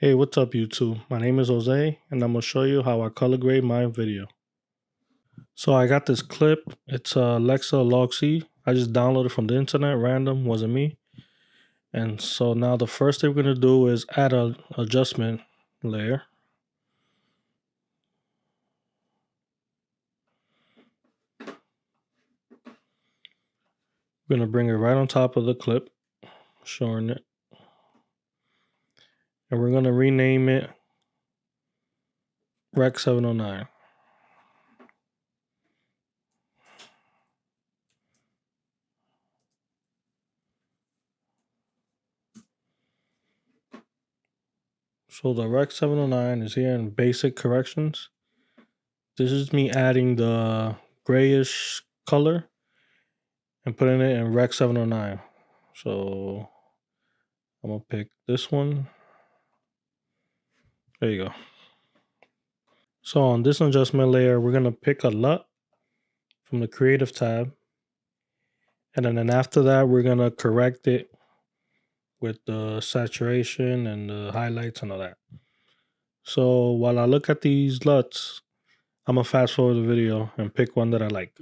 Hey, what's up YouTube? My name is Jose and I'm going to show you how I color grade my video. So I got this clip. It's Alexa Log C. I just downloaded from the internet, random, wasn't me. And so now the first thing we're going to do is add a adjustment layer. We're going to bring it right on top of the clip, showing it. And we're going to rename it Rec 709. So the Rec 709 is here in basic corrections. This is me adding the grayish color and putting it in Rec 709. So I'm gonna pick this one. There you go. So on this adjustment layer, we're gonna pick a LUT from the creative tab. And then after that, we're gonna correct it with the saturation and the highlights and all that. So while I look at these LUTs, I'm gonna fast forward the video and pick one that I like.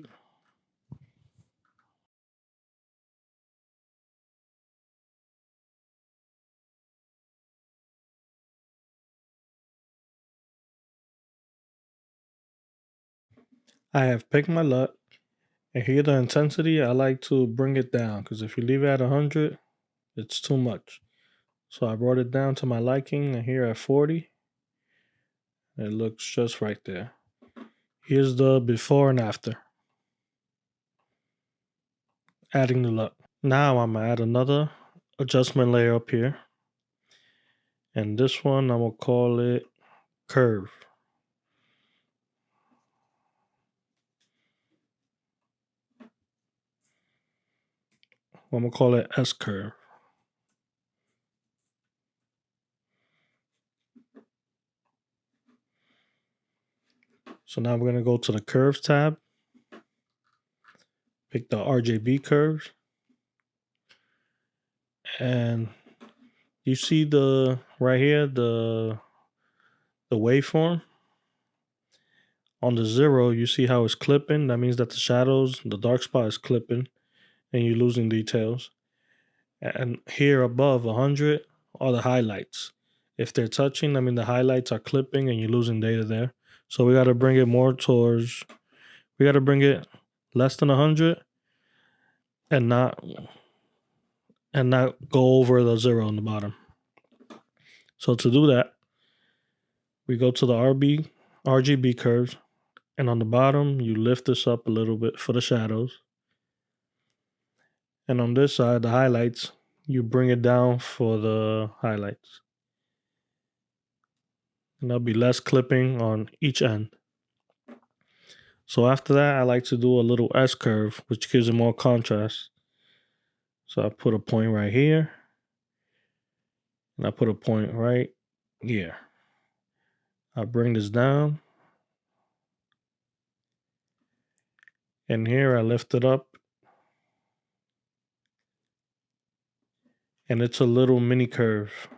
I have picked my LUT, and here the intensity, I like to bring it down because if you leave it at 100, it's too much. So I brought it down to my liking, and here at 40, it looks just right there. Here's the before and after. Adding the LUT. Now I'm gonna add another adjustment layer up here. And this one I'm gonna call it curve. I'm gonna call it S curve. So now we're gonna go to the curves tab. Pick the RGB curves. And you see the right here, the waveform. On the 0, you see how it's clipping. That means that the shadows, the dark spot is clipping and you're losing details. And here above 100 are the highlights. If they're touching, I mean the highlights are clipping and you're losing data there. So we got to bring it more towards, we got to bring it less than 100 and not go over the 0 on the bottom. So to do that, we go to the RGB curves, and on the bottom you lift this up a little bit for the shadows. And on this side, the highlights, you bring it down for the highlights. And there'll be less clipping on each end. So after that, I like to do a little S curve, which gives it more contrast. So I put a point right here, and I put a point right here. I bring this down, and here I lift it up, and it's a little mini curve.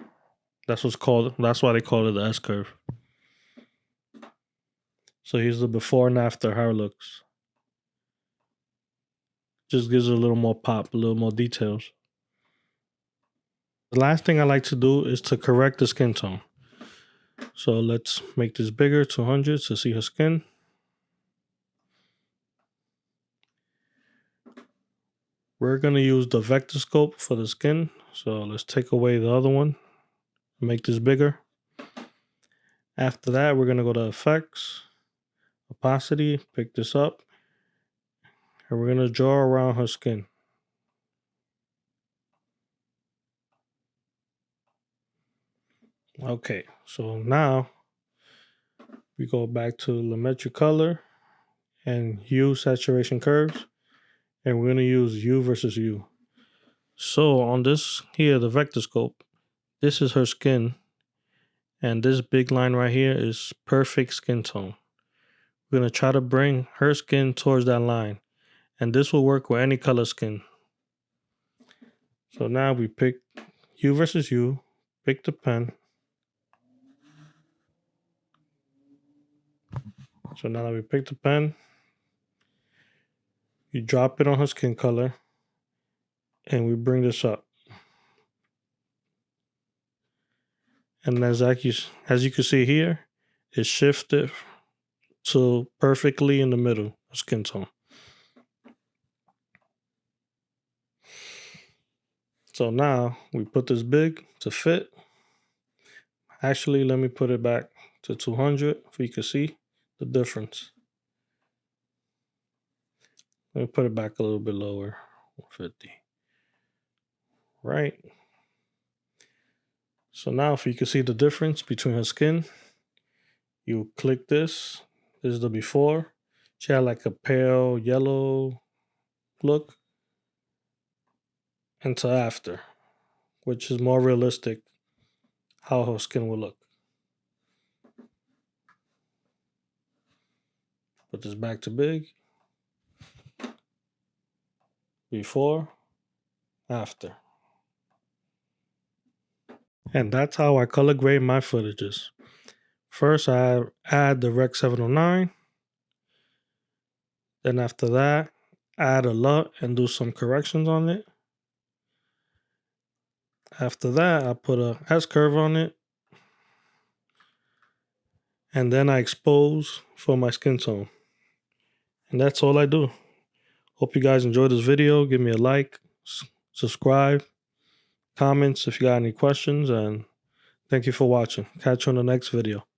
That's why they call it the S curve. So here's the before and after, how it looks. Just gives it a little more pop, a little more details. The last thing I like to do is to correct the skin tone. So let's make this bigger, 200, to see her skin. We're going to use the vector scope for the skin. So let's take away the other one, make this bigger. After that, we're going to go to effects, opacity, pick this up, and we're going to draw around her skin. Okay, so now we go back to Lumetri color and hue saturation curves, and we're going to use U versus U. So on this here, the vector scope, this is her skin, and this big line right here is perfect skin tone. We're going to try to bring her skin towards that line, and this will work with any color skin. So now we pick U versus U, pick the pen, So now that we pick the pen, you drop it on her skin color, and we bring this up. And as you can see here, it's shifted to perfectly in the middle of skin tone. So now we put this big to fit. Actually, let me put it back to 200 so you can see the difference. Let me put it back a little bit lower, 150. Right. So now if you can see the difference between her skin, you click this. This is the before. She had like a pale yellow look. Into after, which is more realistic how her skin will look. Put this back to big. Before, after. And that's how I color grade my footages. First, I add the Rec 709. Then after that, add a LUT and do some corrections on it. After that, I put a S-curve on it. And then I expose for my skin tone. And that's all I do. Hope you guys enjoyed this video. Give me a like, subscribe, comments if you got any questions, and thank you for watching. Catch you on the next video.